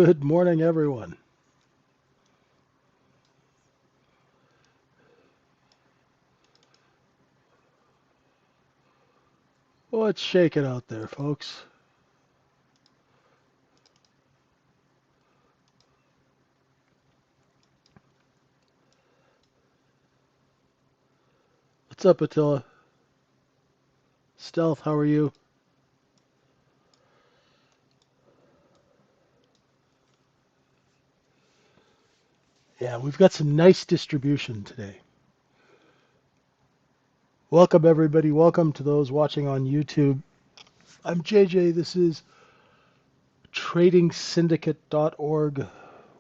Good morning, everyone. What's shaking out there, folks? What's up, Attila? Stealth, how are you? Yeah, we've got some nice distribution today. Welcome, everybody. Welcome to those watching on YouTube. I'm JJ. This is tradingsyndicate.org,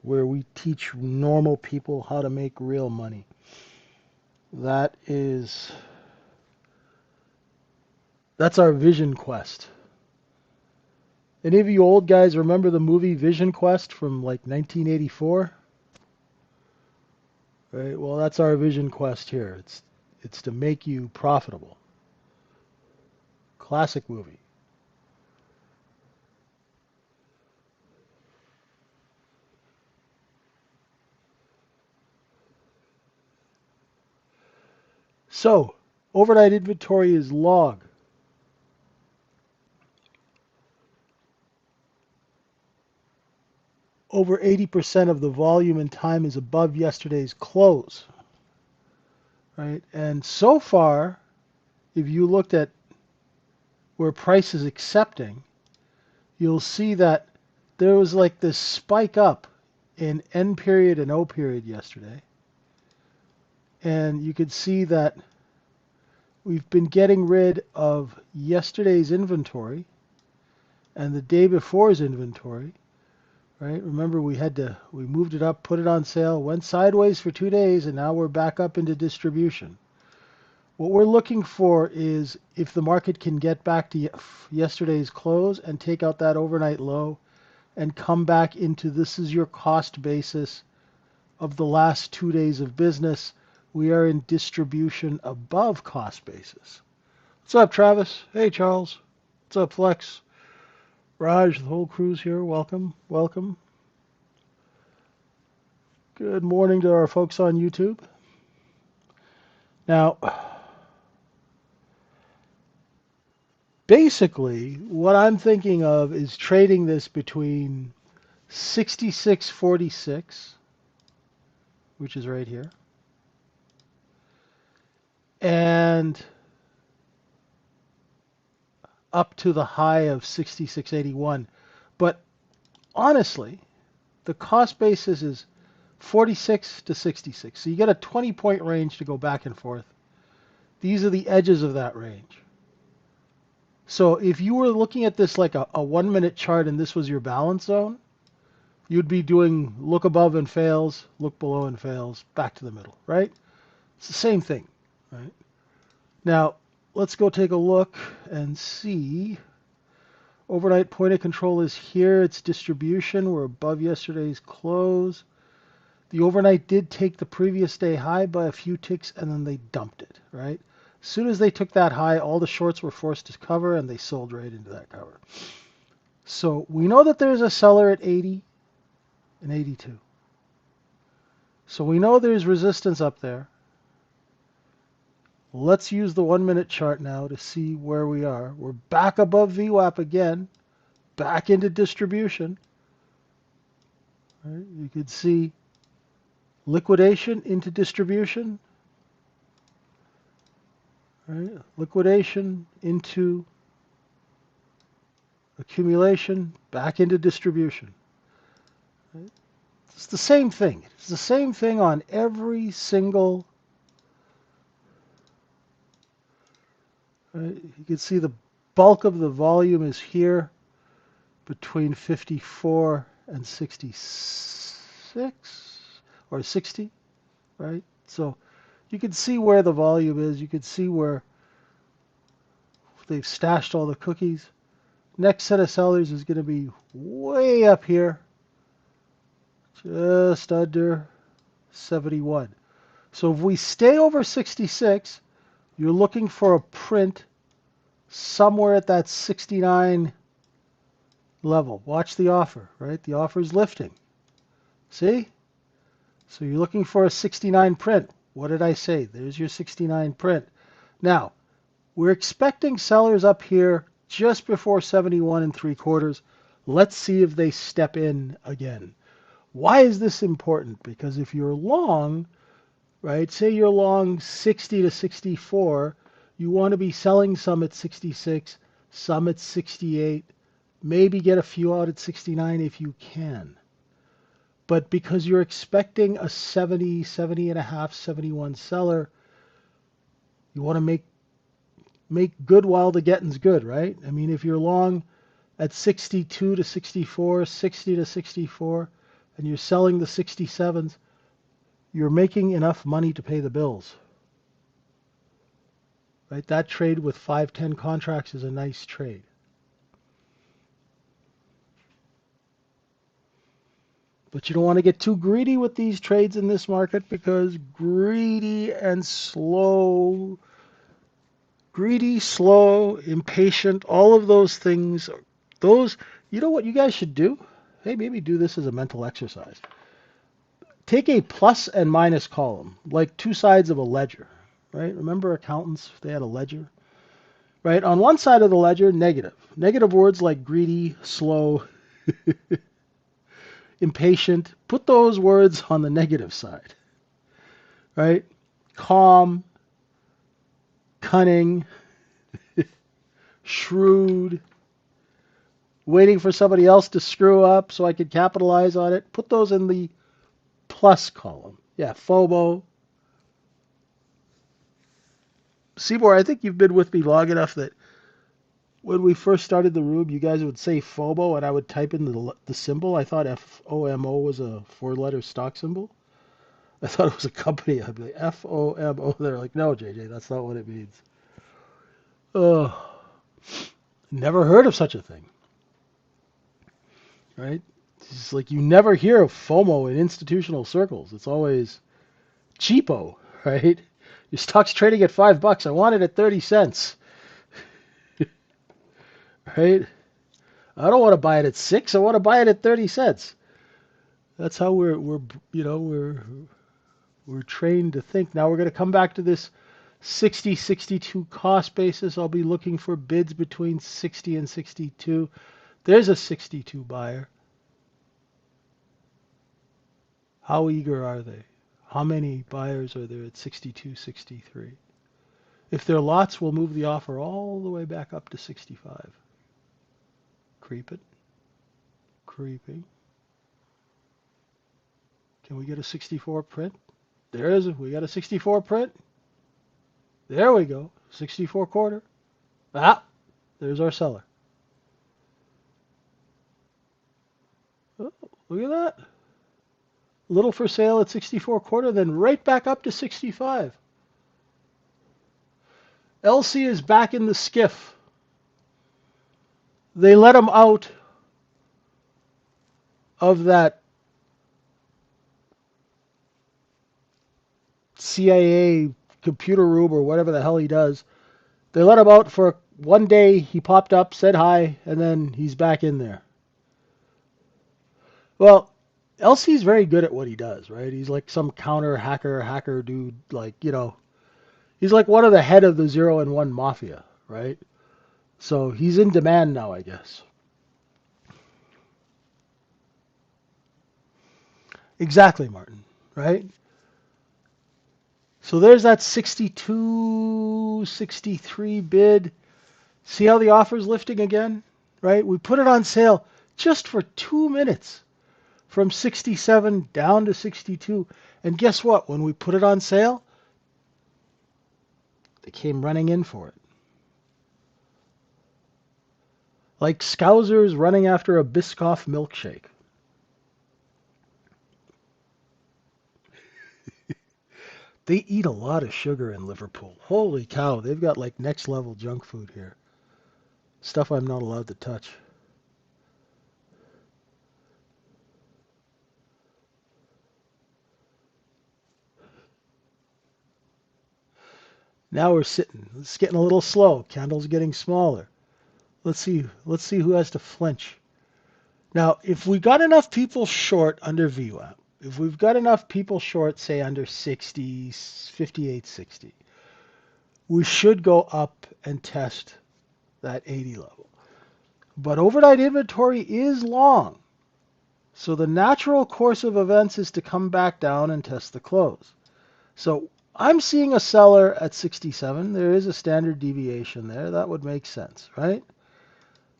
where we teach normal people how to make real money. That's our vision quest. Any of you old guys remember the movie Vision Quest from like 1984? Right? Well, that's our vision quest here. It's to make you profitable. Classic movie. So, overnight inventory is log. Over 80% of the volume and time is above yesterday's close. Right? And so far, if you looked at where price is accepting, you'll see that there was like this spike up in N period and O period yesterday. And you could see that we've been getting rid of yesterday's inventory and the day before's inventory, right? Remember, we moved it up, put it on sale, went sideways for 2 days, and now we're back up into distribution. What we're looking for is if the market can get back to yesterday's close and take out that overnight low and come back into this is your cost basis of the last 2 days of business. We are in distribution above cost basis. What's up, Travis? Hey, Charles. What's up, Flex? Raj, the whole crew's here. Welcome. Welcome. Good morning to our folks on YouTube. Now, basically, what I'm thinking of is trading this between 66.46, which is right here, and up to the high of 66.81. But honestly, the cost basis is 46 to 66. So you get a 20-point range to go back and forth. These are the edges of that range. So if you were looking at this like a 1-minute chart and this was your balance zone, you'd be doing look above and fails, look below and fails, back to the middle, right? It's the same thing, right? Now, let's go take a look and see. Overnight point of control is here. It's distribution. We're above yesterday's close. The overnight did take the previous day high by a few ticks, and then they dumped it, right? As soon as they took that high, all the shorts were forced to cover, and they sold right into that cover. So we know that there's a seller at 80 and 82. So we know there's resistance up there. Let's use the 1-minute chart now to see where we are. We're back above VWAP again, back into distribution. Right? You could see liquidation into distribution. Right? Liquidation into accumulation, back into distribution. Right? It's the same thing. It's the same thing on every single. Right? You can see the bulk of the volume is here between 54 and 66 or 60, right? So you can see where the volume is. You can see where they've stashed all the cookies. Next set of sellers is going to be way up here, just under 71. So if we stay over 66, you're looking for a print somewhere at that 69 level. Watch the offer, right? The offer is lifting. See? So you're looking for a 69 print. What did I say? There's your 69 print. Now, we're expecting sellers up here just before 71 and 3/4. Let's see if they step in again. Why is this important? Because if you're long, right, say you're long 60 to 64, you want to be selling some at 66, some at 68, maybe get a few out at 69 if you can. But because you're expecting a 70, 70 and a half, 71 seller, you want to make good while the getting's good, right? I mean, if you're long at 62 to 64, 60 to 64, and you're selling the 67s, you're making enough money to pay the bills. Right? That trade with 510 contracts is a nice trade. But you don't want to get too greedy with these trades in this market because greedy, slow, impatient, all of those things, you know what you guys should do? Hey, maybe do this as a mental exercise. Take a plus and minus column, like two sides of a ledger, right? Remember accountants, they had a ledger? Right? On one side of the ledger, negative. Negative words like greedy, slow, impatient. Put those words on the negative side. Right? Calm, cunning, shrewd, waiting for somebody else to screw up so I could capitalize on it. Put those in the plus column. Yeah, FOMO. Seymour, I think you've been with me long enough that when we first started the room, you guys would say FOMO, and I would type in the symbol. I thought FOMO was a four-letter stock symbol. I thought it was a company. I'd be like, FOMO. They're like, no, JJ, that's not what it means. Oh, never heard of such a thing. Right? It's like you never hear of FOMO in institutional circles. It's always cheapo, right? Your stock's trading at $5. I want it at 30 cents. Right? I don't want to buy it at 6. I want to buy it at 30 cents. That's how we're trained to think. Now we're going to come back to this 60, 62 cost basis. I'll be looking for bids between 60 and 62. There's a 62 buyer. How eager are they? How many buyers are there at 62, 63? If they're lots, we'll move the offer all the way back up to 65. Creep it. Creeping. Can we get a 64 print? We got a 64 print. There we go. 64 1/4. Ah, there's our seller. Oh, look at that. Little for sale at 64 1/4, then right back up to 65. LC is back in the skiff. They let him out of that CIA computer room or whatever the hell he does. They let him out for one day. He popped up, said hi, and then he's back in there. Well, LC's very good at what he does, right? He's like some hacker dude, like, he's like one of the head of the 0 and 1 mafia, right? So he's in demand now, I guess. Exactly, Martin, right? So there's that 62, 63 bid. See how the offer's lifting again, right? We put it on sale just for 2 minutes from 67 down to 62. And guess what? When we put it on sale, they came running in for it. Like Scousers running after a Biscoff milkshake. They eat a lot of sugar in Liverpool. Holy cow, they've got like next level junk food here. Stuff I'm not allowed to touch. Now we're sitting. It's getting a little slow. Candle's getting smaller. Let's see who has to flinch. Now, if we got enough people short under VWAP, if we've got enough people short, say under 60, 58, 60, we should go up and test that 80 level. But overnight inventory is long. So the natural course of events is to come back down and test the close. So I'm seeing a seller at 67. There is a standard deviation there. That would make sense, right?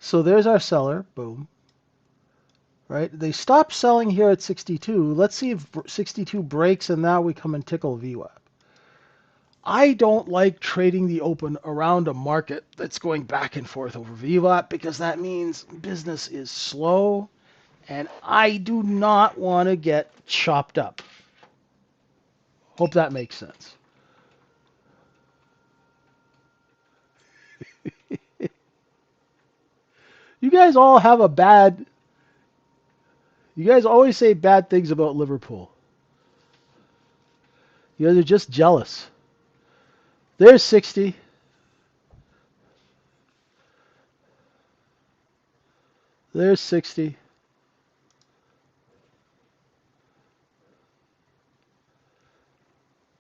So there's our seller. Boom. Right? They stopped selling here at 62. Let's see if 62 breaks and now we come and tickle VWAP. I don't like trading the open around a market that's going back and forth over VWAP because that means business is slow and I do not want to get chopped up. Hope that makes sense. You guys all have a bad. You guys always say bad things about Liverpool. You guys are just jealous. There's 60. There's 60.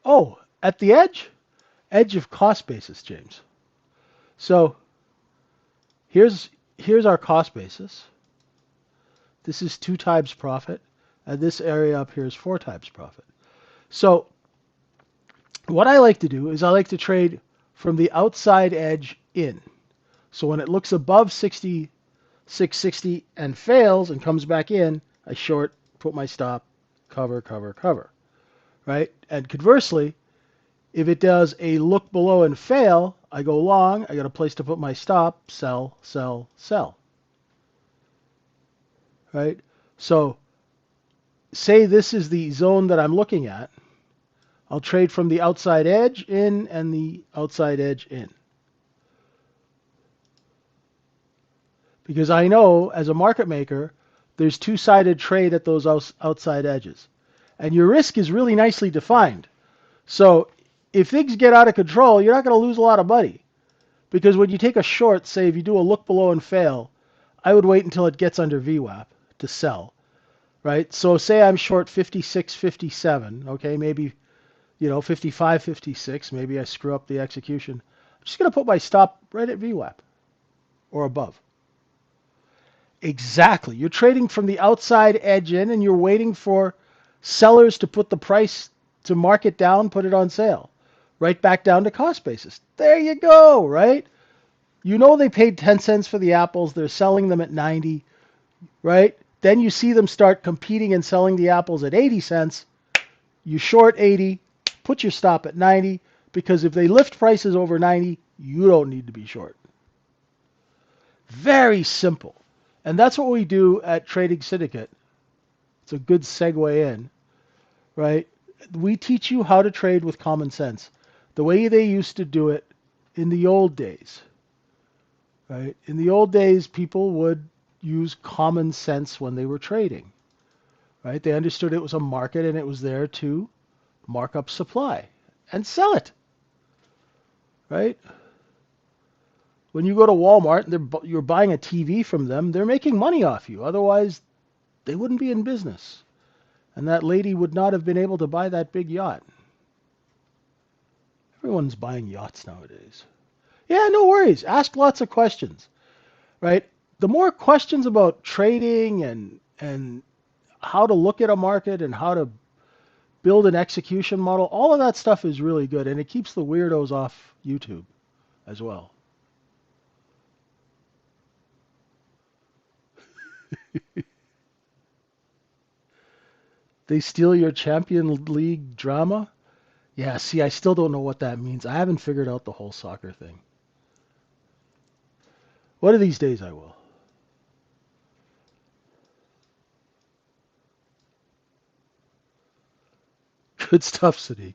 Oh, at the edge? Edge of cost basis, James. So here's our cost basis. This is 2 times profit, and this area up here is 4 times profit. So what I like to do is I like to trade from the outside edge in. So when it looks above 660 and fails and comes back in, I short, put my stop, cover, cover, cover, right? And conversely, if it does a look below and fail, I go long, I got a place to put my stop, sell, sell, sell, right? So say this is the zone that I'm looking at. I'll trade from the outside edge in and the outside edge in. Because I know as a market maker, there's two-sided trade at those outside edges. And your risk is really nicely defined. So if things get out of control, you're not going to lose a lot of money. Because when you take a short, say if you do a look below and fail, I would wait until it gets under VWAP to sell, right? So say I'm short 56, 57, okay, maybe, 55, 56, maybe I screw up the execution. I'm just going to put my stop right at VWAP or above. Exactly. You're trading from the outside edge in and you're waiting for sellers to put the price to mark it down, put it on sale. Right back down to cost basis. There you go, right? You know they paid 10 cents for the apples. They're selling them at 90, right? Then you see them start competing and selling the apples at 80 cents. You short 80, put your stop at 90, because if they lift prices over 90, you don't need to be short. Very simple. And that's what we do at Trading Syndicate. It's a good segue in, right? We teach you how to trade with common sense, the way they used to do it in the old days, right? In the old days, people would use common sense when they were trading, right? They understood it was a market and it was there to mark up supply and sell it, right? When you go to Walmart and you're buying a TV from them, they're making money off you. Otherwise, they wouldn't be in business. And that lady would not have been able to buy that big yacht. Everyone's buying yachts nowadays. Yeah, no worries. Ask lots of questions, right? The more questions about trading and how to look at a market and how to build an execution model, all of that stuff is really good, and it keeps the weirdos off YouTube as well. They steal your Champion League drama? Yeah, see, I still don't know what that means. I haven't figured out the whole soccer thing. One of these days I will. Good stuff, Sadiq.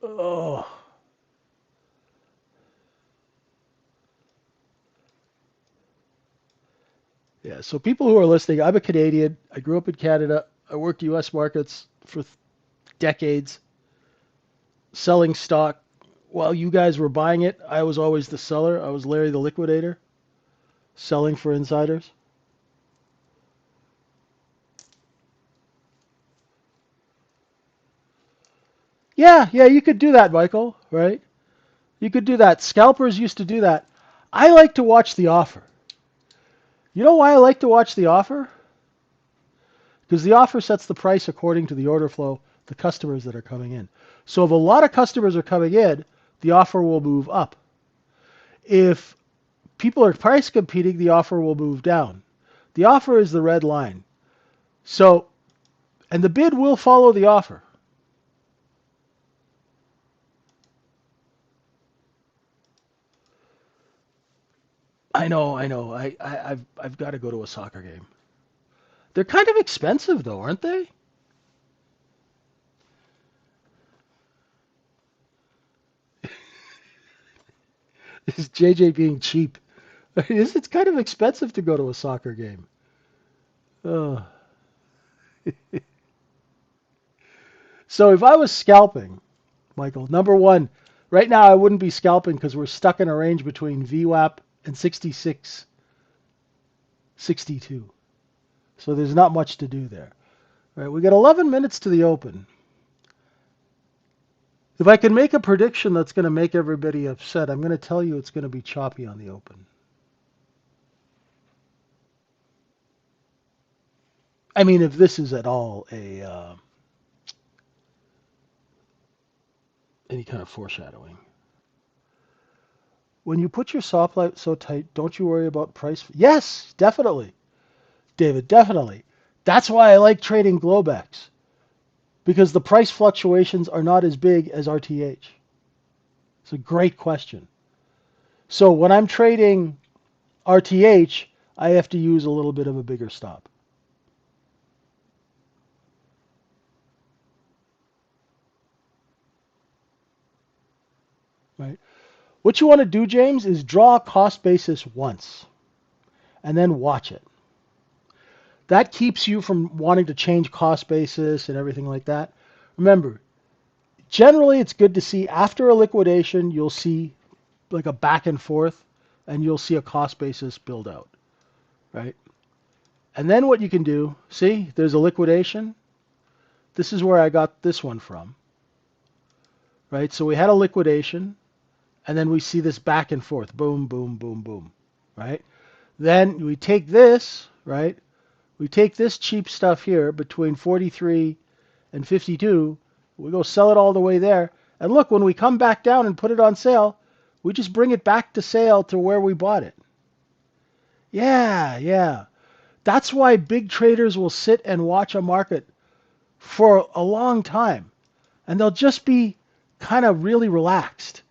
Oh, yeah. So people who are listening, I'm a Canadian. I grew up in Canada. I worked U.S. markets for decades, selling stock while you guys were buying it, I was always the seller. I was Larry the liquidator, selling for insiders. Yeah, yeah, you could do that, Michael, right? You could do that. Scalpers used to do that. I like to watch the offer. You know why I like to watch the offer? Because the offer sets the price according to the order flow, the customers that are coming in. So if a lot of customers are coming in, the offer will move up. If people are price competing, the offer will move down. The offer is the red line. So, and the bid will follow the offer. I know, I know. I've got to go to a soccer game. They're kind of expensive though, aren't they? Is JJ being cheap? It's kind of expensive to go to a soccer game. Oh. So if I was scalping, Michael, number one, right now I wouldn't be scalping because we're stuck in a range between VWAP and 66, 62. So there's not much to do there. All right, we got 11 minutes to the open. If I can make a prediction that's going to make everybody upset, I'm going to tell you it's going to be choppy on the open. I mean, if this is at all a any kind of foreshadowing. When you put your stop light so tight, don't you worry about price? Yes, definitely, David, definitely. That's why I like trading Globex because the price fluctuations are not as big as RTH. It's a great question. So when I'm trading RTH, I have to use a little bit of a bigger stop. Right? What you want to do, James, is draw a cost basis once and then watch it. That keeps you from wanting to change cost basis and everything like that. Remember, generally it's good to see after a liquidation, you'll see like a back and forth and you'll see a cost basis build out, right? And then what you can do, see, there's a liquidation. This is where I got this one from, right? So we had a liquidation and then we see this back and forth, boom, boom, boom, boom, right? Then we take this, right? We take this cheap stuff here between 43 and 52. We go sell it all the way there. And look, when we come back down and put it on sale, we just bring it back to sale to where we bought it. Yeah, yeah. That's why big traders will sit and watch a market for a long time. And they'll just be kind of really relaxed.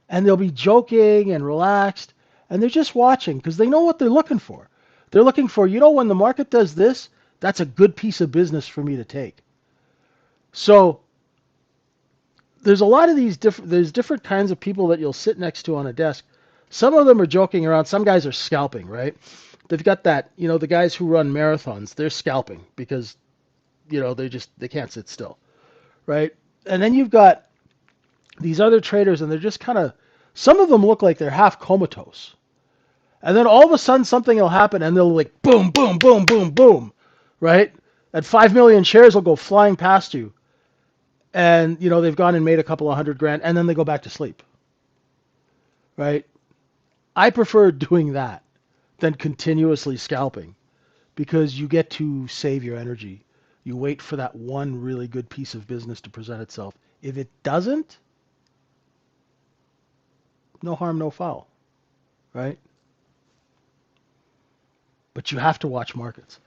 And they'll be joking and relaxed. And they're just watching because they know what they're looking for. They're looking for, when the market does this, that's a good piece of business for me to take. So there's a lot of there's different kinds of people that you'll sit next to on a desk. Some of them are joking around. Some guys are scalping, right? They've got that, the guys who run marathons, they're scalping because, they can't sit still, right? And then you've got these other traders and they're just kind of, some of them look like they're half comatose. And then all of a sudden something will happen and they'll like boom, boom, boom, boom, boom, right? And 5 million shares will go flying past you. And, they've gone and made a couple of $100,000 and then they go back to sleep, right? I prefer doing that than continuously scalping because you get to save your energy. You wait for that one really good piece of business to present itself. If it doesn't, no harm, no foul, right? But you have to watch markets.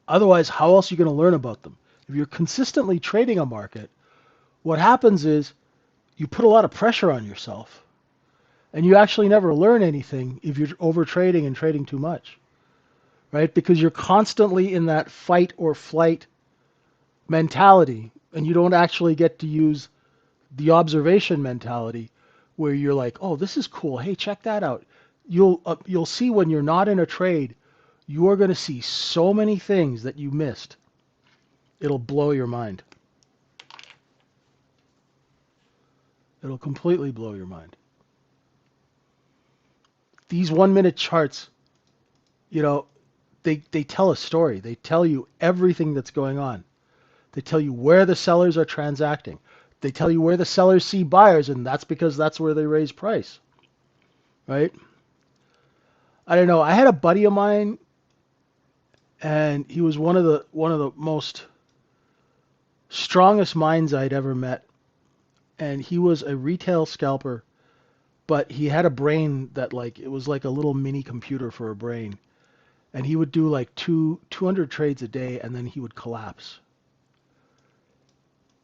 Otherwise, how else are you going to learn about them? If you're consistently trading a market, what happens is you put a lot of pressure on yourself and you actually never learn anything if you're over trading and trading too much, right? Because you're constantly in that fight or flight mentality and you don't actually get to use the mentality where you're like, oh, this is cool. Hey, check that out. You'll see when you're not in a trade, you are going to see so many things that you missed. It'll blow your mind. It'll completely blow your mind. These 1 minute charts, you know, they tell a story. They tell you everything that's going on. They tell you where the sellers are transacting. They tell you where the sellers see buyers, and that's because that's where they raise price, right? I don't know. I had a buddy of mine, and he was one of the most strongest minds I'd ever met. And he was a retail scalper, but he had a brain that like it was like a little mini computer for a brain. And he would do like 200 trades a day, and then he would collapse.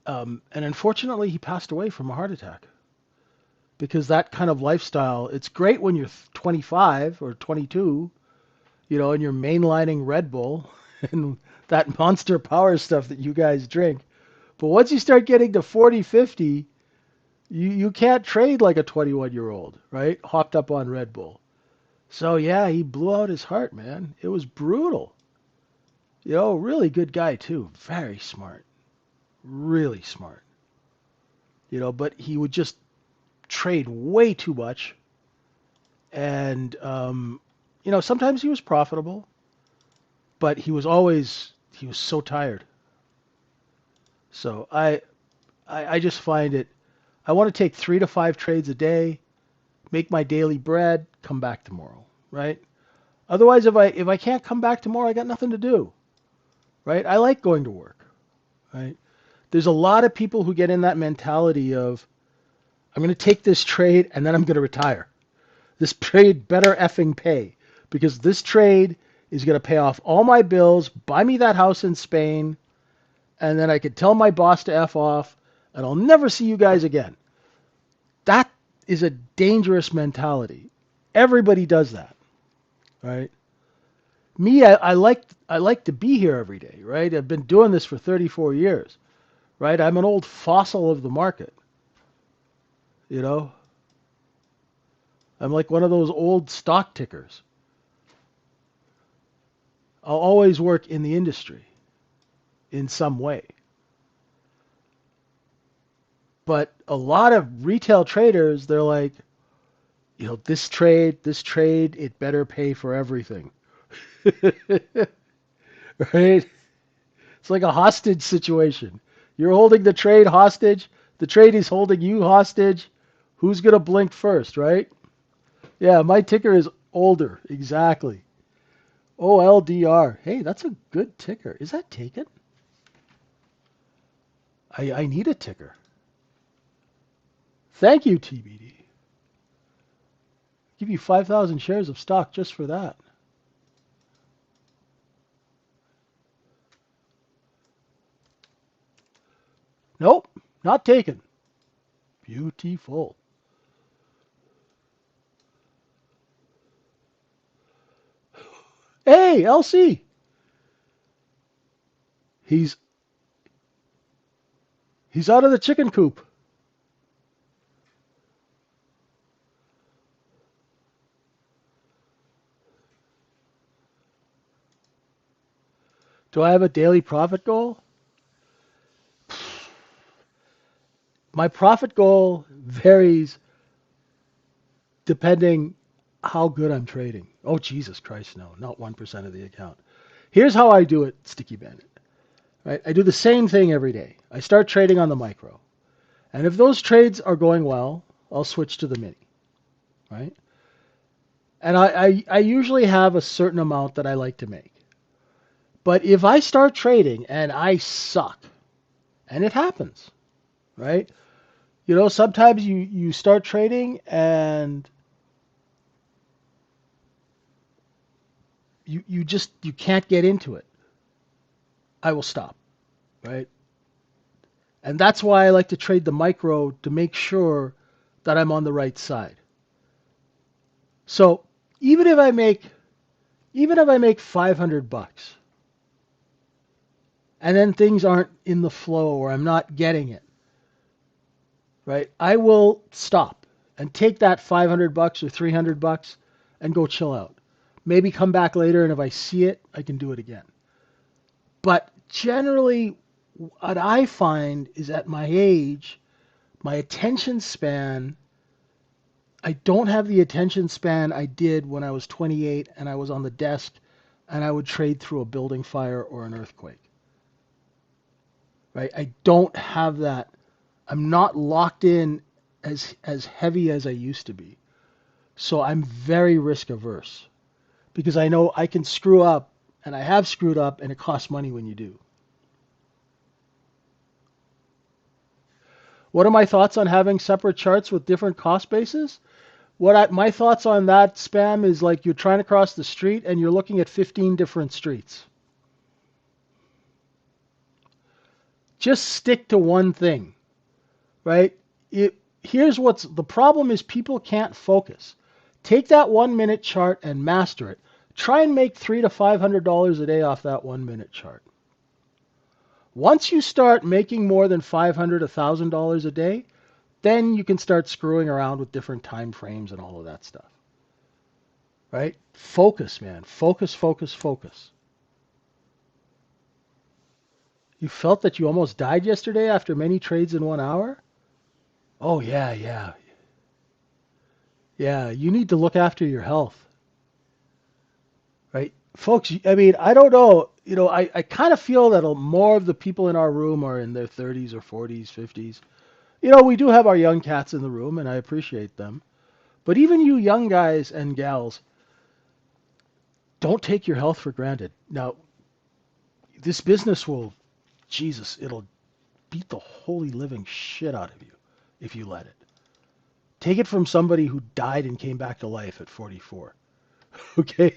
And unfortunately, he passed away from a heart attack because that kind of lifestyle, it's great when you're 25 or 22, and you're mainlining Red Bull and that Monster Power stuff that you guys drink. But once you start getting to 40, 50, you can't trade like a 21-year-old, right? Hopped up on Red Bull. So yeah, he blew out his heart, man. It was brutal. Really good guy too. Very smart. Really smart. But he would just trade way too much. And, sometimes he was profitable, but he was so tired. So I just find it, I want to take 3 to 5 trades a day, make my daily bread, come back tomorrow, right? Otherwise, if I can't come back tomorrow, I got nothing to do, right? I like going to work, right? There's a lot of people who get in that mentality of, I'm going to take this trade and then I'm going to retire. This trade better effing pay because this trade is going to pay off all my bills, buy me that house in Spain, and then I could tell my boss to F off and I'll never see you guys again. That is a dangerous mentality. Everybody does that, right? Me, I like to be here every day, right? I've been doing this for 34 years, right? I'm an old fossil of the market, you know? I'm like one of those old stock tickers. I'll always work in the industry in some way. But a lot of retail traders, they're like, this trade, it better pay for everything. Right? It's like a hostage situation. You're holding the trade hostage. The trade is holding you hostage. Who's going to blink first, right? Yeah, my ticker is older. Exactly. OLDR. Hey, that's a good ticker. Is that taken? I need a ticker. Thank you, TBD. Give you 5,000 shares of stock just for that. Nope, not taken. Beautiful. Hey, LC. He's out of the chicken coop. Do I have a daily profit goal? My profit goal varies depending how good I'm trading. Oh, Jesus Christ, no, not 1% of the account. Here's how I do it, Sticky Bandit. Right? I do the same thing every day. I start trading on the micro. And if those trades are going well, I'll switch to the mini. Right? And I usually have a certain amount that I like to make. But if I start trading and I suck, and it happens, right? Sometimes you start trading and you can't get into it. I will stop, right? And that's why I like to trade the micro to make sure that I'm on the right side. So even if I make 500 bucks and then things aren't in the flow or I'm not getting it, right? I will stop and take that 500 bucks or 300 bucks and go chill out. Maybe come back later and if I see it, I can do it again. But generally what I find is at my age, My attention span, I don't have the attention span I did when I was 28 and I was on the desk and I would trade through a building fire or an earthquake. Right? I don't have that. I'm not locked in as heavy as I used to be. So I'm very risk averse because I know I can screw up and I have screwed up and it costs money when you do. What are my thoughts on having separate charts with different cost bases? My thoughts on that spam is like you're trying to cross the street and you're looking at 15 different streets. Just stick to one thing, right? Here's what's the problem is people can't focus. Take that 1 minute chart and master it. Try and make $300 to $500 a day off that 1 minute chart. Once you start making more than $500, $1,000 a day, then you can start screwing around with different time frames and all of that stuff. Right? Focus, man. Focus, focus, focus. You felt that you almost died yesterday after many trades in 1 hour? Oh, yeah, yeah. Yeah, you need to look after your health. Right? Folks, I mean, I don't know. I kind of feel that more of the people in our room are in their 30s or 40s, 50s. We do have our young cats in the room, and I appreciate them. But even you young guys and gals, don't take your health for granted. Now, this business will, Jesus, it'll beat the holy living shit out of you if you let it. Take it from somebody who died and came back to life at 44. Okay?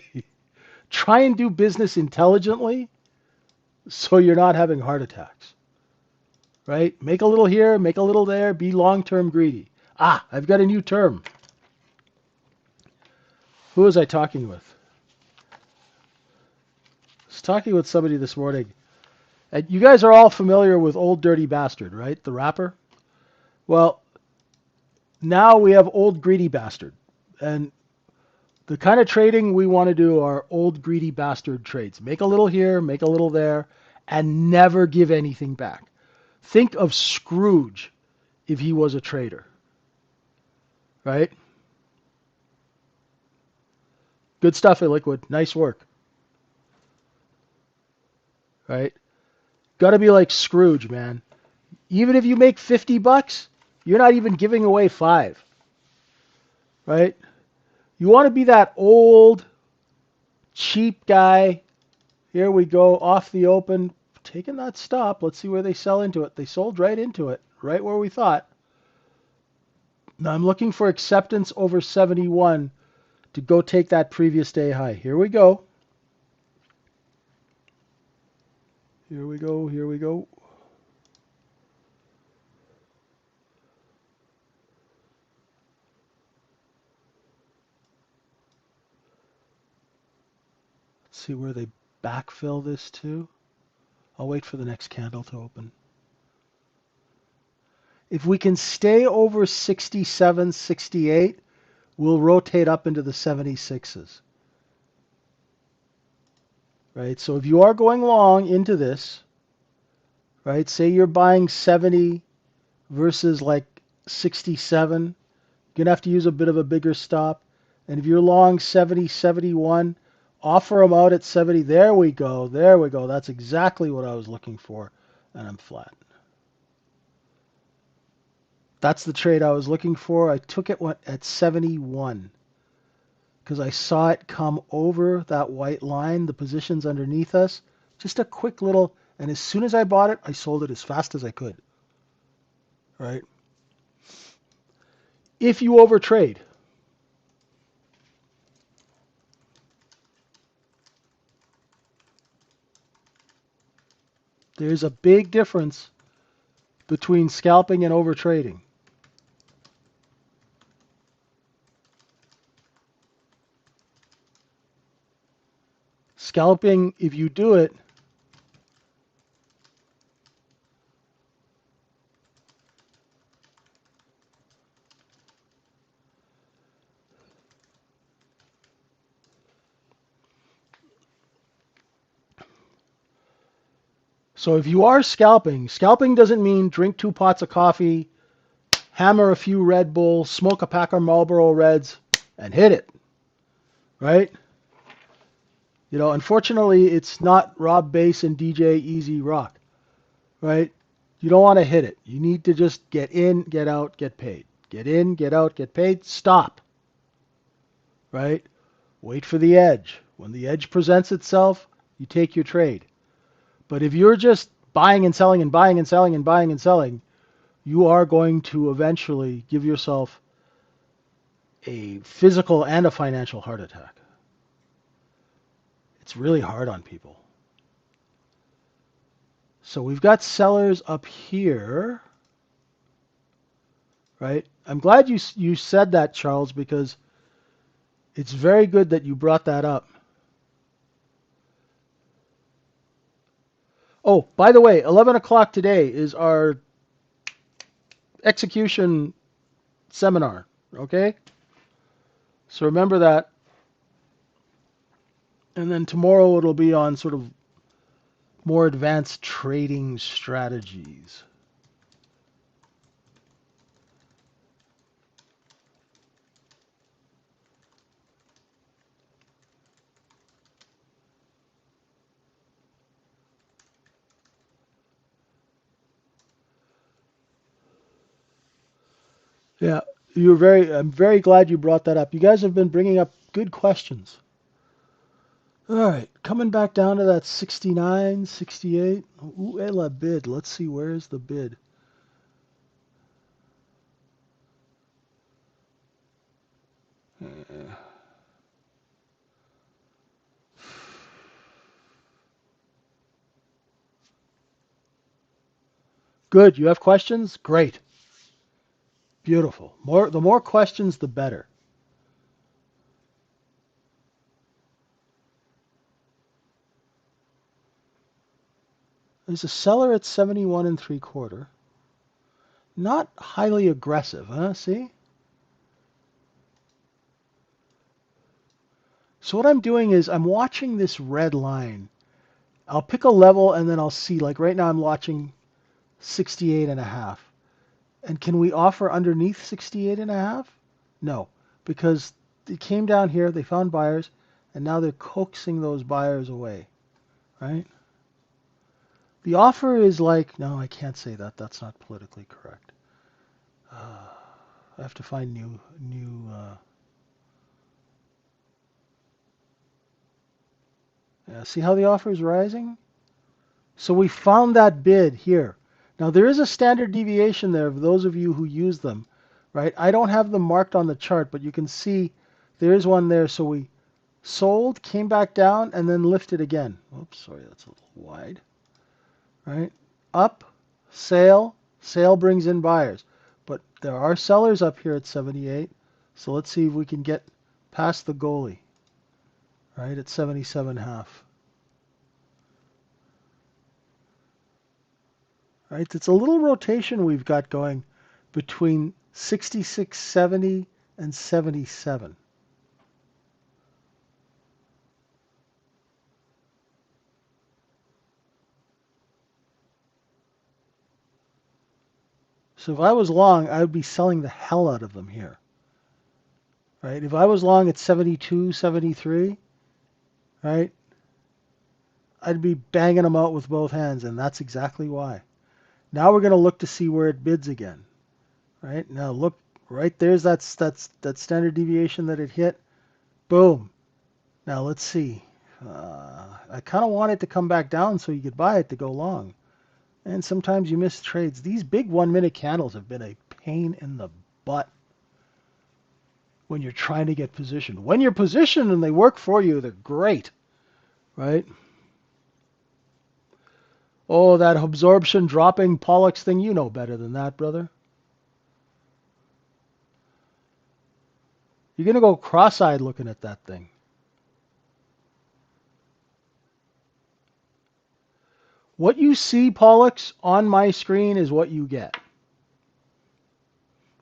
Try and do business intelligently so you're not having heart attacks. Right? Make a little here, make a little there, be long-term greedy. I've got a new term. Who was I talking with? I was talking with somebody this morning. And you guys are all familiar with Old Dirty Bastard, right? The rapper? Well, now we have Old Greedy Bastard. And the kind of trading we want to do are Old Greedy Bastard trades. Make a little here, make a little there, and never give anything back. Think of Scrooge if he was a trader. Right? Good stuff, Illiquid. Nice work. Right? Got to be like Scrooge, man. Even if you make $50, you're not even giving away 5. Right? You want to be that old, cheap guy. Here we go, off the open, taking that stop. Let's see where they sell into it. They sold right into it, right where we thought. Now I'm looking for acceptance over 71 to go take that previous day high. Here we go. Here we go, here we go. Let's see where they backfill this to. I'll wait for the next candle to open. If we can stay over 67, 68, we'll rotate up into the 76s. Right? So if you are going long into this, right, say you're buying 70 versus like 67, you're going to have to use a bit of a bigger stop. And if you're long 70, 71, offer them out at 70. There we go. There we go. That's exactly what I was looking for. And I'm flat. That's the trade I was looking for. I took it at 71 because I saw it come over that white line, the positions underneath us. Just a quick little, and as soon as I bought it, I sold it as fast as I could. Right? If you overtrade, there's a big difference between scalping and overtrading. Scalping, if you do it, so if you are scalping, scalping doesn't mean drink 2 pots of coffee, hammer a few Red Bulls, smoke a pack of Marlboro Reds, and hit it, right? Unfortunately, it's not Rob Bass and DJ Easy Rock, right? You don't want to hit it. You need to just get in, get out, get paid. Get in, get out, get paid. Stop, right? Wait for the edge. When the edge presents itself, you take your trade. But if you're just buying and selling and buying and selling and buying and selling, you are going to eventually give yourself a physical and a financial heart attack. It's really hard on people. So we've got sellers up here, right? I'm glad you said that, Charles, because it's very good that you brought that up. Oh, by the way, 11 o'clock today is our execution seminar, okay? So remember that. And then tomorrow it'll be on sort of more advanced trading strategies. Yeah, I'm very glad you brought that up. You guys have been bringing up good questions. All right, coming back down to that 69, 68. Ooh, la bid. Let's see, where's the bid? Good, you have questions? Great. Beautiful. The more questions, the better. There's a seller at 71 and 3/4. Not highly aggressive, huh? See? So what I'm doing is I'm watching this red line. I'll pick a level and then I'll see, like right now I'm watching 68 and a half. And can we offer underneath 68 and a half? No, because it came down here, they found buyers, and now they're coaxing those buyers away, right? The offer is like, no, I can't say that. That's not politically correct. I have to find new. Yeah, see how the offer is rising? So we found that bid here. Now there is a standard deviation there for those of you who use them, right? I don't have them marked on the chart, but you can see there is one there. So we sold, came back down, and then lifted again. Oops, sorry, that's a little wide. Right? Up, sale, sale brings in buyers. But there are sellers up here at 78. So let's see if we can get past the goalie, right, at 77.5. Right? It's a little rotation we've got going between 66.70 and 77. So if I was long, I would be selling the hell out of them here. Right? If I was long at 72, 73, right, I'd be banging them out with both hands, and that's exactly why. Now we're going to look to see where it bids again. Right? Now look, right there's that standard deviation that it hit. Boom. Now let's see. I kind of want it to come back down so you could buy it to go long. And sometimes you miss trades. These big 1-minute candles have been a pain in the butt when you're trying to get positioned. When you're positioned and they work for you, they're great, right? Oh, that absorption dropping Pollux thing, you know better than that, brother. You're going to go cross-eyed looking at that thing. What you see, Pollux, on my screen is what you get.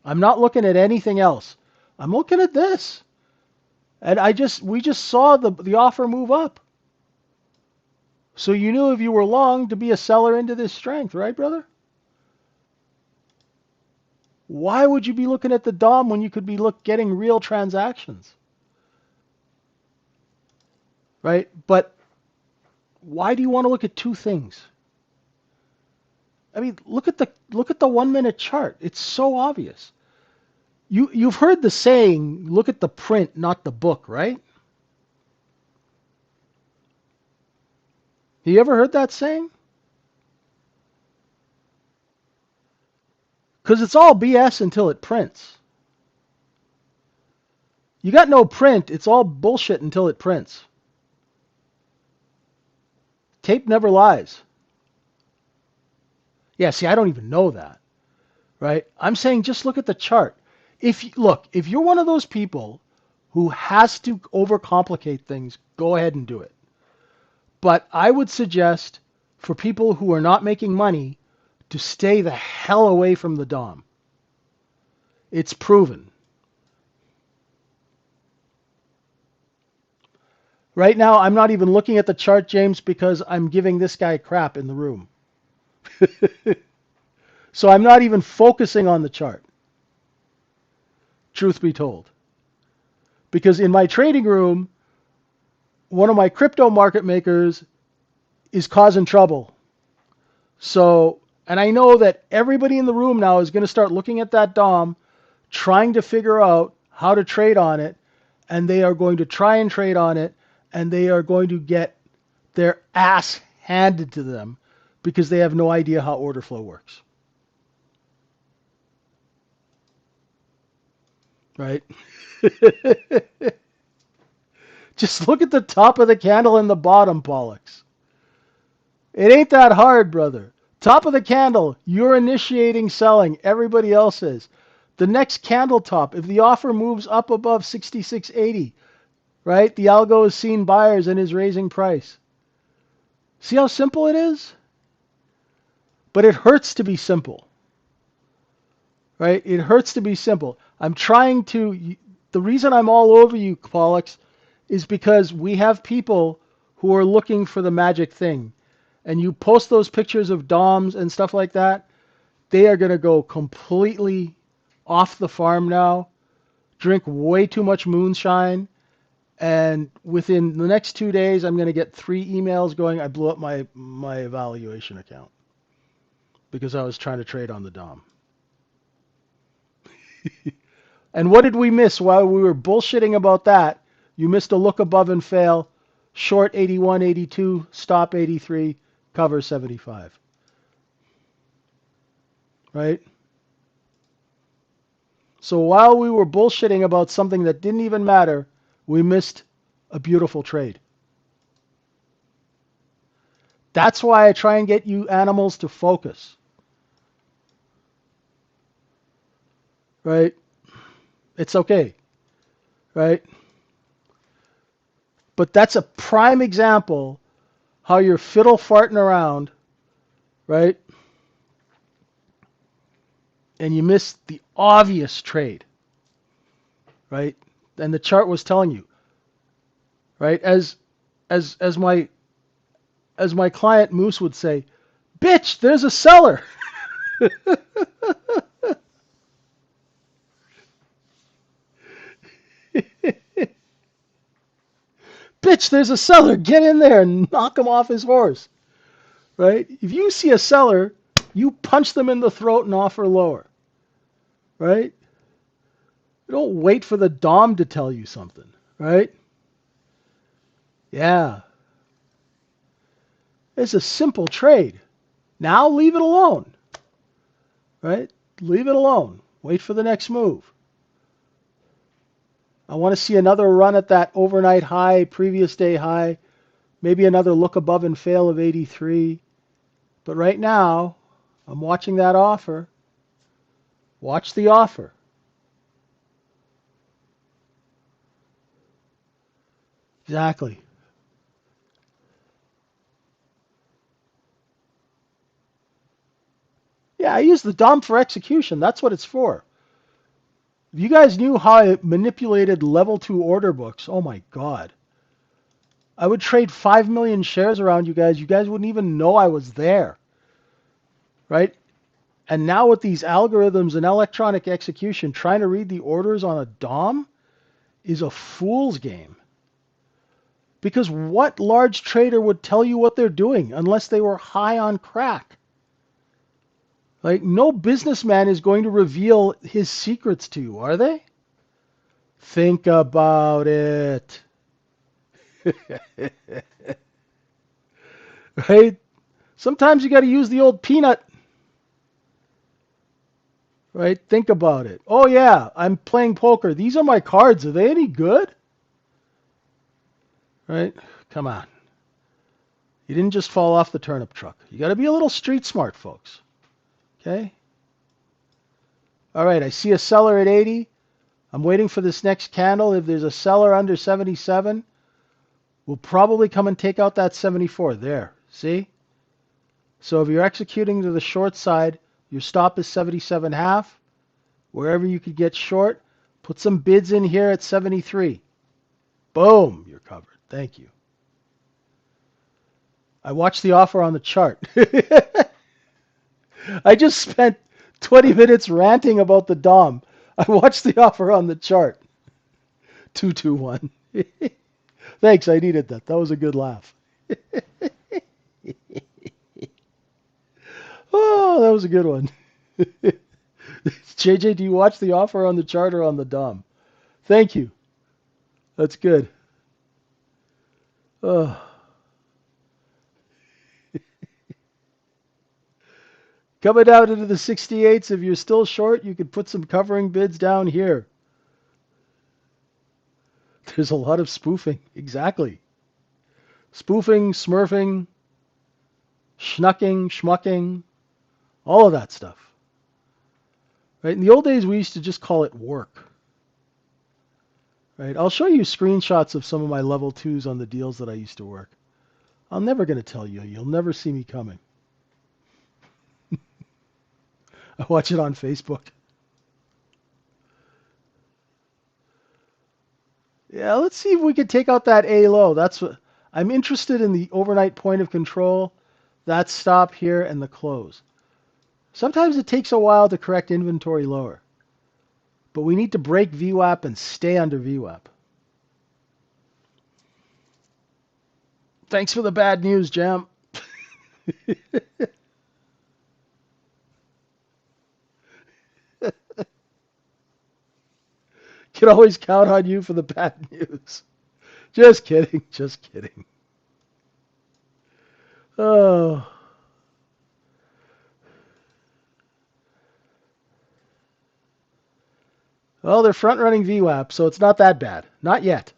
I'm not looking at anything else. I'm looking at this. And we just saw the offer move up. So you knew if you were long to be a seller into this strength, right, brother? Why would you be looking at the DOM when you could be getting real transactions? Right? But why do you want to look at two things? I mean, look at the 1 minute chart. It's so obvious. You've heard the saying, look at the print, not the book, right? Have you ever heard that saying? Because it's all BS until it prints. You got no print, it's all bullshit until it prints. Tape never lies. Yeah, see, I don't even know that, right? I'm saying just look at the chart. If you're one of those people who has to overcomplicate things, go ahead and do it. But I would suggest for people who are not making money to stay the hell away from the DOM. It's proven. Right now, I'm not even looking at the chart, James, because I'm giving this guy crap in the room. So I'm not even focusing on the chart, truth be told. Because in my trading room, one of my crypto market makers is causing trouble. So, and I know that everybody in the room now is going to start looking at that DOM, trying to figure out how to trade on it, and they are going to try and trade on it, and they are going to get their ass handed to them because they have no idea how order flow works. Right? Just look at the top of the candle and the bottom, Pollux. It ain't that hard, brother. Top of the candle, you're initiating selling. Everybody else is. The next candle top, if the offer moves up above 66.80, right, the algo has seen buyers and is raising price. See how simple it is? But it hurts to be simple, right? It hurts to be simple. The reason I'm all over you, Pollux, is because we have people who are looking for the magic thing. And you post those pictures of DOMs and stuff like that, they are going to go completely off the farm now, drink way too much moonshine, and within the next 2 days, I'm going to get 3 emails going, I blew up my evaluation account because I was trying to trade on the DOM. And what did we miss while we were bullshitting about that? You missed a look above and fail, short 81, 82, stop 83, cover 75. Right? So while we were bullshitting about something that didn't even matter, we missed a beautiful trade. That's why I try and get you animals to focus. Right? It's okay. Right? But that's a prime example how you're fiddle farting around, right? And you missed the obvious trade, right? And the chart was telling you, right? As my client Moose would say, bitch, there's a seller. Bitch, there's a seller. Get in there and knock him off his horse. Right? If you see a seller, you punch them in the throat and offer lower. Right? You don't wait for the DOM to tell you something. Right? Yeah. It's a simple trade. Now leave it alone. Right? Leave it alone. Wait for the next move. I want to see another run at that overnight high, previous day high. Maybe another look above and fail of 83. But right now, I'm watching that offer. Watch the offer. Exactly. Yeah, I use the DOM for execution. That's what it's for. If you guys knew how I manipulated level 2 order books, oh my God. I would trade 5 million shares around you guys. You guys wouldn't even know I was there. Right? And now with these algorithms and electronic execution, trying to read the orders on a DOM is a fool's game. Because what large trader would tell you what they're doing unless they were high on crack? Like, no businessman is going to reveal his secrets to you, are they? Think about it. Right? Sometimes you got to use the old peanut. Right? Think about it. Oh, yeah, I'm playing poker. These are my cards. Are they any good? Right? Come on. You didn't just fall off the turnip truck. You got to be a little street smart, folks. Okay? All right, I see a seller at 80. I'm waiting for this next candle. If there's a seller under 77, we'll probably come and take out that 74. There. See? So if you're executing to the short side, your stop is 77.5. Wherever you could get short, put some bids in here at 73. Boom, you're covered. Thank you. I watched the offer on the chart. I just spent 20 minutes ranting about the DOM. I watched the offer on the chart. 221. Thanks, I needed that. That was a good laugh. Oh, that was a good one. JJ, do you watch the offer on the chart or on the DOM? Thank you. That's good. Oh. Coming down into the 68s, if you're still short, you could put some covering bids down here. There's a lot of spoofing. Exactly. Spoofing, smurfing, schnucking, schmucking, all of that stuff. Right? In the old days, we used to just call it work. Right? I'll show you screenshots of some of my level 2s on the deals that I used to work. I'm never going to tell you. You'll never see me coming. I watch it on Facebook. Yeah, let's see if we can take out that A low. That's what I'm interested in, the overnight point of control, that stop here, and the close. Sometimes it takes a while to correct inventory lower. But we need to break VWAP and stay under VWAP. Thanks for the bad news, Jam. Can always count on you for the bad news. Just kidding. Just kidding. Oh. Well, they're front-running VWAP, so it's not that bad. Not yet.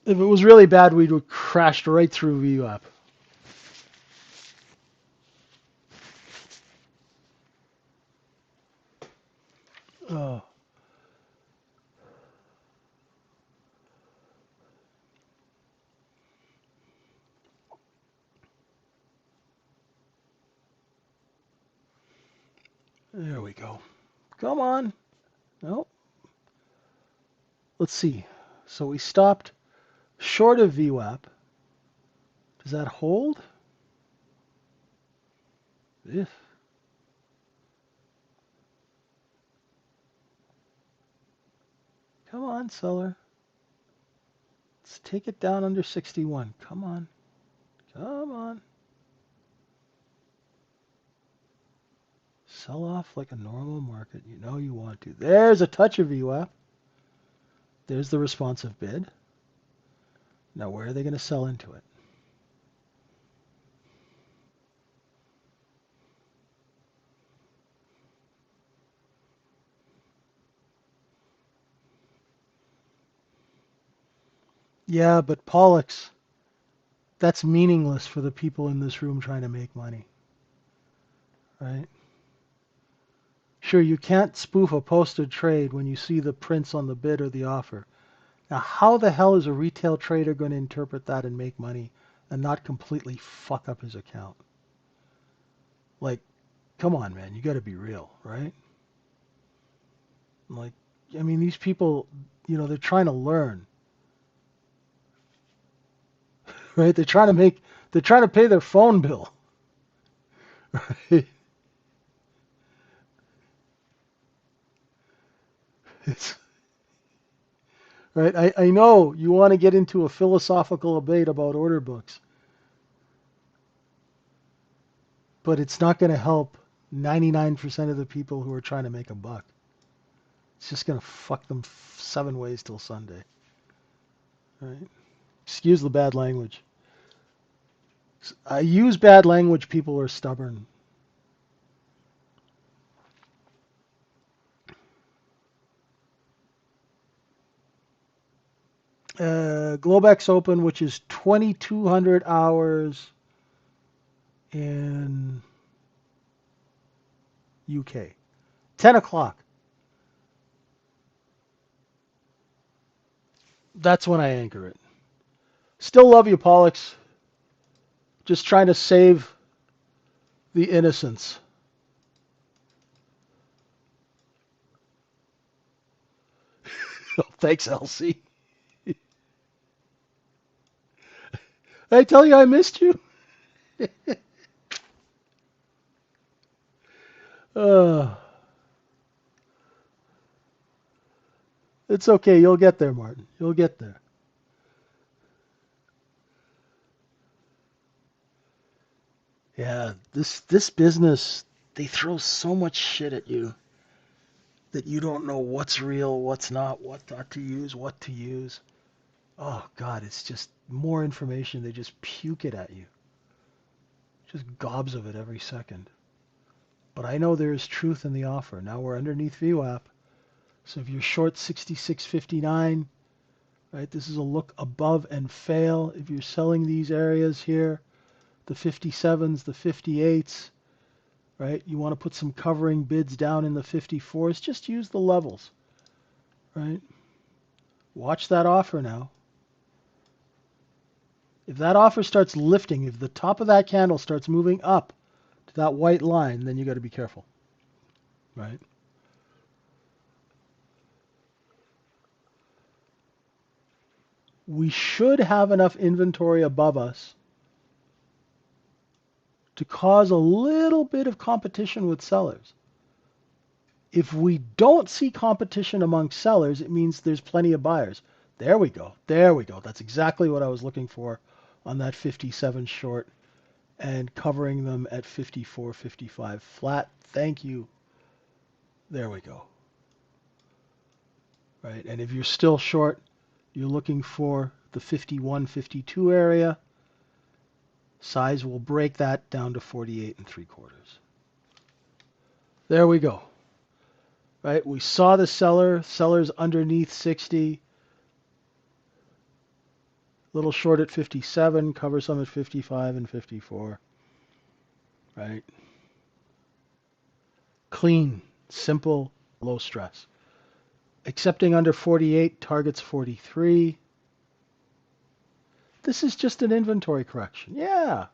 If it was really bad, we'd have crashed right through VWAP. Oh. There we go. Come on. Nope. Let's see. So we stopped short of VWAP. Does that hold? Ugh. Come on, seller. Let's take it down under 61. Come on. Come on. Sell off like a normal market. You know you want to. There's a touch of VWAP. There's the responsive bid. Now where are they going to sell into it? Yeah, but Pollux, that's meaningless for the people in this room trying to make money. Right? Sure, you can't spoof a posted trade when you see the prints on the bid or the offer. Now, how the hell is a retail trader going to interpret that and make money and not completely fuck up his account? Like, come on, man, you got to be real, right? Like, I mean, these people, they're trying to learn, right? They're trying to pay their phone bill, Right? It's, right? I know you want to get into a philosophical debate about order books, but it's not going to help 99% of the people who are trying to make a buck. It's just going to fuck them 7 ways till Sunday. Right? Excuse the bad language. I use bad language. People are stubborn. Globex Open, which is 2,200 hours in UK. 10 o'clock. That's when I anchor it. Still love you, Pollux. Just trying to save the innocents. Oh, thanks, Elsie. I tell you I missed you. uh, it's okay. You'll get there, Martin. You'll get there. Yeah, this business, they throw so much shit at you that you don't know what's real, what's not, what not to use, what to use. Oh God, it's just more information. They just puke it at you. Just gobs of it every second. But I know there is truth in the offer. Now we're underneath VWAP. So if you're short 66.59, right, this is a look above and fail. If you're selling these areas here, the 57s, the 58s, right, you want to put some covering bids down in the 54s, just use the levels, right? Watch that offer now. If that offer starts lifting, if the top of that candle starts moving up to that white line, then you got to be careful, right? We should have enough inventory above us to cause a little bit of competition with sellers. If we don't see competition among sellers, it means there's plenty of buyers. There we go. There we go. That's exactly what I was looking for on that 57 short and covering them at 54, 55 flat. Thank you. There we go. Right? And if you're still short, you're looking for the 51, 52 area. Size will break that down to 48 and 3/4. There we go. Right? We saw the seller's underneath 60, little short at 57, cover some at 55 and 54. Right? Clean, simple, low stress. Accepting under 48, targets 43. This is just an inventory correction. Yeah.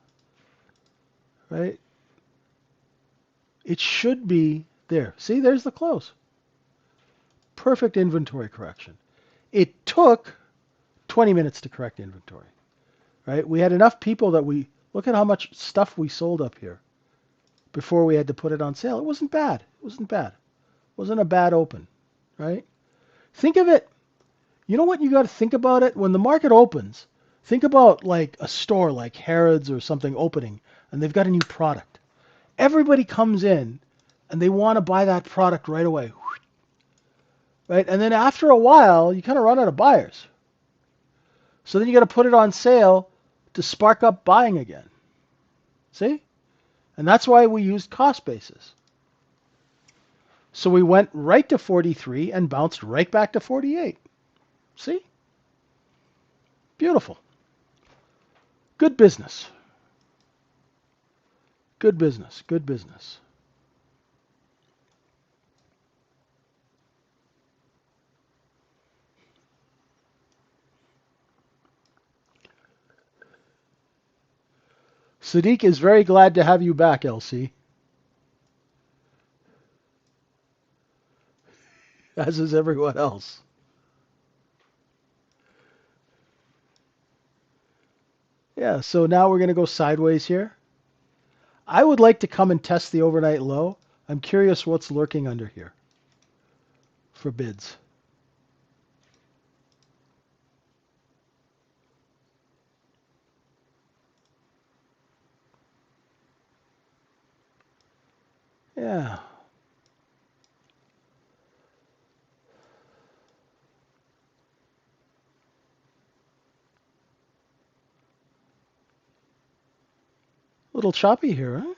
Right? It should be there. See, there's the close. Perfect inventory correction. It took 20 minutes to correct inventory. Right? We had enough people that look at how much stuff we sold up here before we had to put it on sale. It wasn't bad. It wasn't bad. It wasn't a bad open. Right? Think of it. You know what you got to think about it? When the market opens, think about like a store like Harrods or something opening and they've got a new product. Everybody comes in and they want to buy that product right away. Right? And then after a while, you kind of run out of buyers. So then you got to put it on sale to spark up buying again. See? And that's why we used cost basis. So we went right to 43 and bounced right back to 48. See? Beautiful. Good business. Good business. Good business. Sadiq is very glad to have you back, LC, as is everyone else. Yeah, so now we're going to go sideways here. I would like to come and test the overnight low. I'm curious what's lurking under here for bids. Yeah. A little choppy here, huh?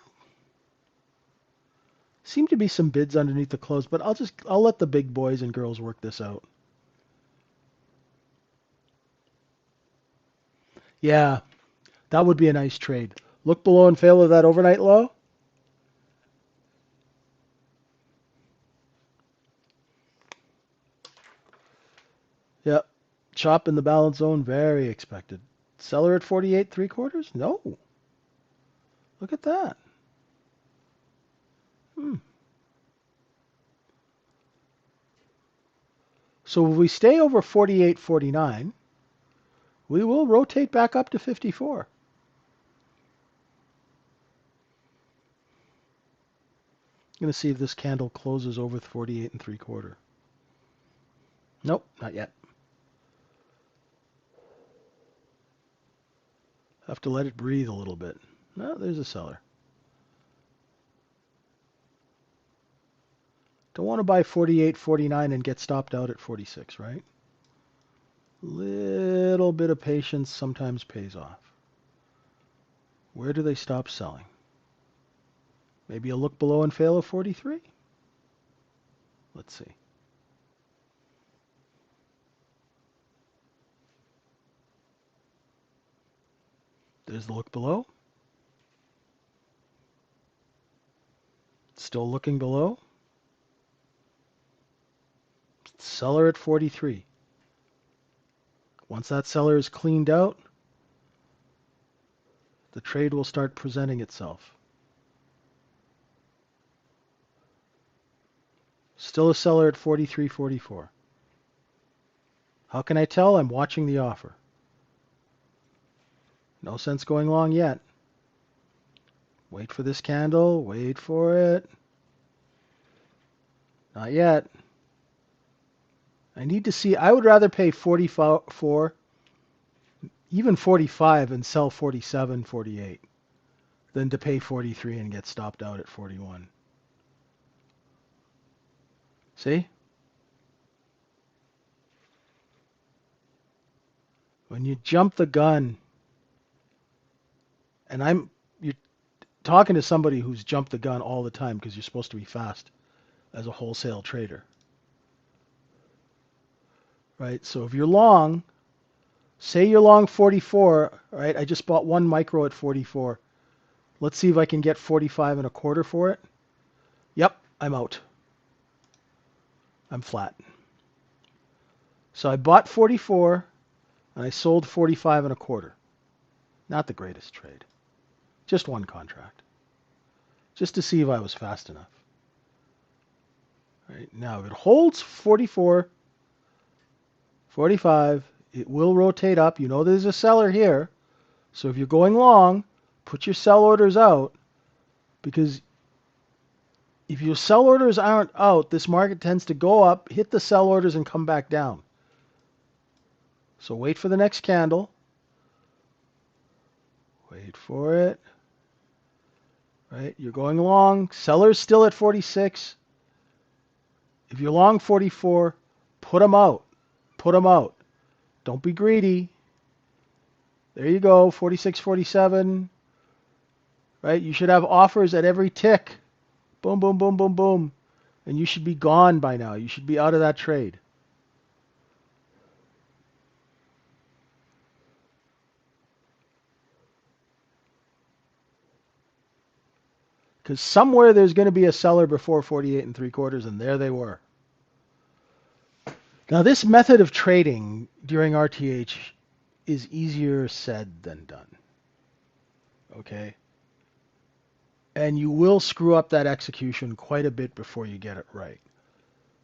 Seem to be some bids underneath the close, but I'll let the big boys and girls work this out. Yeah, that would be a nice trade. Look below and fail of that overnight low. Yep. Chop in the balance zone, very expected. Seller at 48 three quarters? No. Look at that. Hmm. So if we stay over 48.49, we will rotate back up to 54. I'm going to see if this candle closes over 48 and three quarter. Nope, not yet. Have to let it breathe a little bit. No, there's a seller. Don't want to buy 48.49 and get stopped out at 46, right? Little bit of patience sometimes pays off. Where do they stop selling? Maybe a look below and fail of 43? Let's see. There's the look below. Still looking below. Seller at 43. Once that seller is cleaned out, the trade will start presenting itself. Still a seller at 43.44. How can I tell? I'm watching the offer. No sense going long yet. Wait for this candle. Wait for it. Not yet. I need to see. I would rather pay 44, even 45, and sell 47, 48 than to pay 43 and get stopped out at 41. See? When you jump the gun, and you're talking to somebody who's jumped the gun all the time because you're supposed to be fast as a wholesale trader, right? So if you're long, say you're long 44, right? I just bought one micro at 44. Let's see if I can get 45 and a quarter for it. Yep, I'm out. I'm flat. So I bought 44 and I sold 45 and a quarter. Not the greatest trade. Just one contract. Just to see if I was fast enough. Right now, if it holds 44, 45, it will rotate up. You know there's a seller here. So if you're going long, put your sell orders out, because if your sell orders aren't out, this market tends to go up, hit the sell orders, and come back down. So wait for the next candle. Wait for it. Right? You're going long. Seller's still at 46. If you're long 44, put them out. Put them out. Don't be greedy. There you go, 46, 47. Right? You should have offers at every tick. Boom, boom, boom, boom, boom. And you should be gone by now. You should be out of that trade. Because somewhere there's going to be a seller before 48 and three quarters, and there they were. Now, this method of trading during RTH is easier said than done. Okay? And you will screw up that execution quite a bit before you get it right.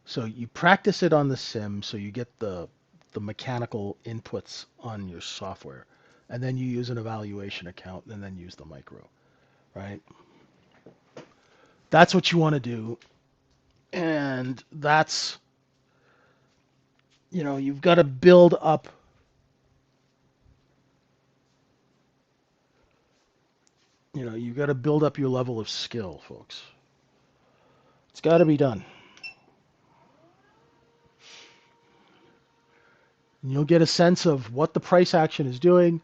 So you practice it on the sim so you get the mechanical inputs on your software. And then you use an evaluation account and then use the micro, right? That's what you want to do. And that's, you've got to build up. You've got to build up your level of skill, folks. It's got to be done. And you'll get a sense of what the price action is doing.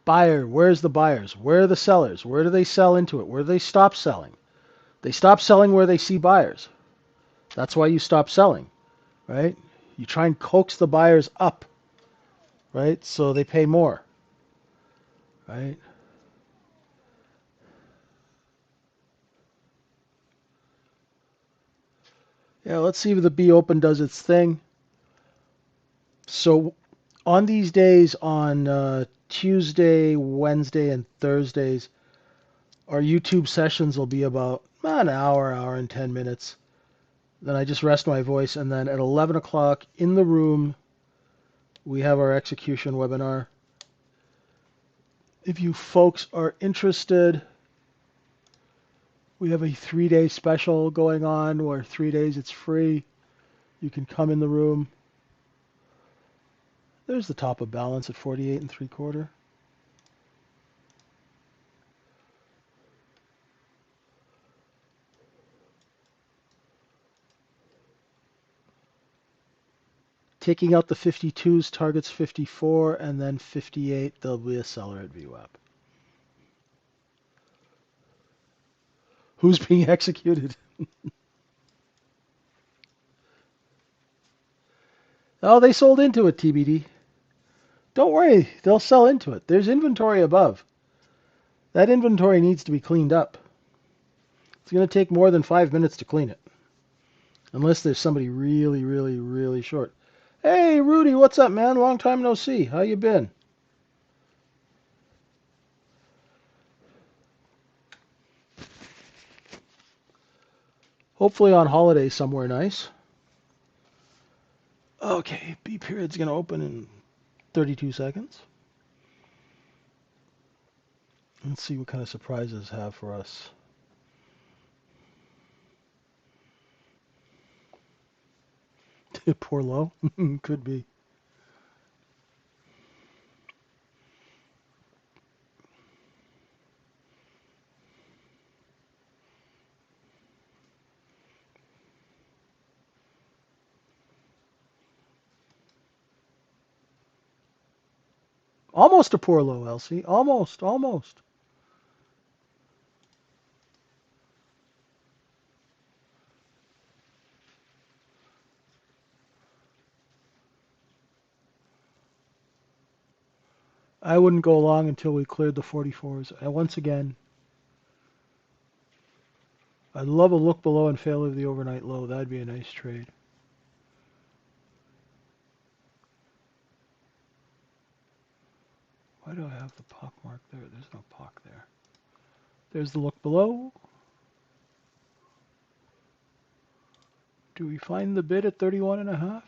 Buyer, where's the buyers? Where are the sellers? Where do they sell into it? Where do they stop selling? They stop selling where they see buyers. That's why you stop selling, right? You try and coax the buyers up, right? So they pay more, right? Yeah, let's see if the B open does its thing. So on these days, on Tuesday, Wednesday, and Thursdays, our YouTube sessions will be about an hour and 10 minutes. Then I just rest my voice, and then at 11 o'clock in the room, we have our execution webinar. If you folks are interested, we have a 3-day special going on where 3 days it's free. You can come in the room. There's the top of balance at 48 3/4. Taking out the 52s targets 54, and then 58, there'll be a seller at VWAP. Who's being executed? Oh, they sold into it, TBD. Don't worry, they'll sell into it. There's inventory above. That inventory needs to be cleaned up. It's going to take more than 5 minutes to clean it. Unless there's somebody really, really, really short. Hey, Rudy, what's up, man? Long time no see. How you been? Hopefully on holiday somewhere nice. Okay, B period's going to open in 32 seconds. Let's see what kind of surprises have for us. Poor low? Could be. Almost a poor low, Elsie. Almost, almost. I wouldn't go long until we cleared the 44s. And once again, I'd love a look below and fail of the overnight low. That'd be a nice trade. Why do I have the POC mark there? There's no POC there. There's the look below. Do we find the bid at 31.5?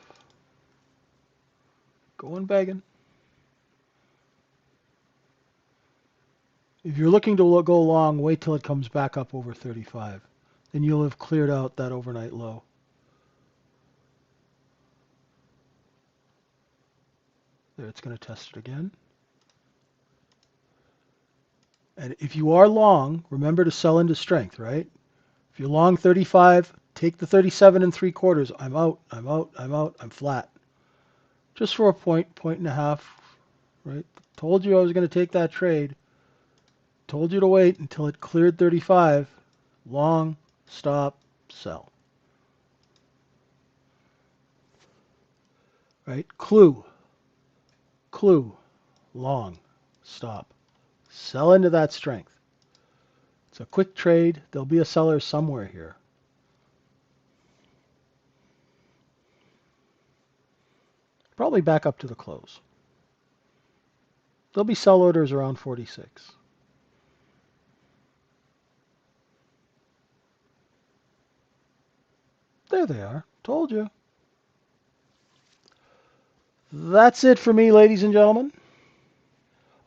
Going begging. If you're looking to go long, wait till it comes back up over 35. Then you'll have cleared out that overnight low. There, it's going to test it again. And if you are long, remember to sell into strength, right? If you're long 35, take the 37 3/4. I'm out, I'm out, I'm out, I'm flat. Just for a point, point and a half, right? Told you I was going to take that trade. Told you to wait until it cleared 35. Long, stop, sell. Right? Clue, long, stop. Sell into that strength. It's a quick trade. There'll be a seller somewhere here. Probably back up to the close. There'll be sell orders around 46. There they are. Told you. That's it for me, ladies and gentlemen.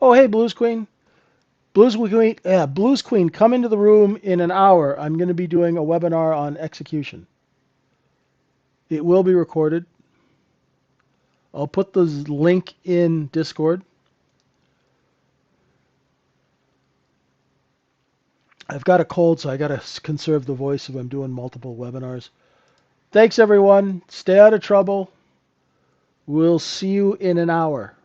Oh, hey, Blues Queen. Blues Queen, come into the room in an hour. I'm going to be doing a webinar on execution. It will be recorded. I'll put the link in Discord. I've got a cold, so I got to conserve the voice if I'm doing multiple webinars. Thanks, everyone. Stay out of trouble. We'll see you in an hour.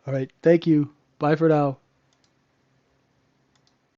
All right. Thank you. Bye for now.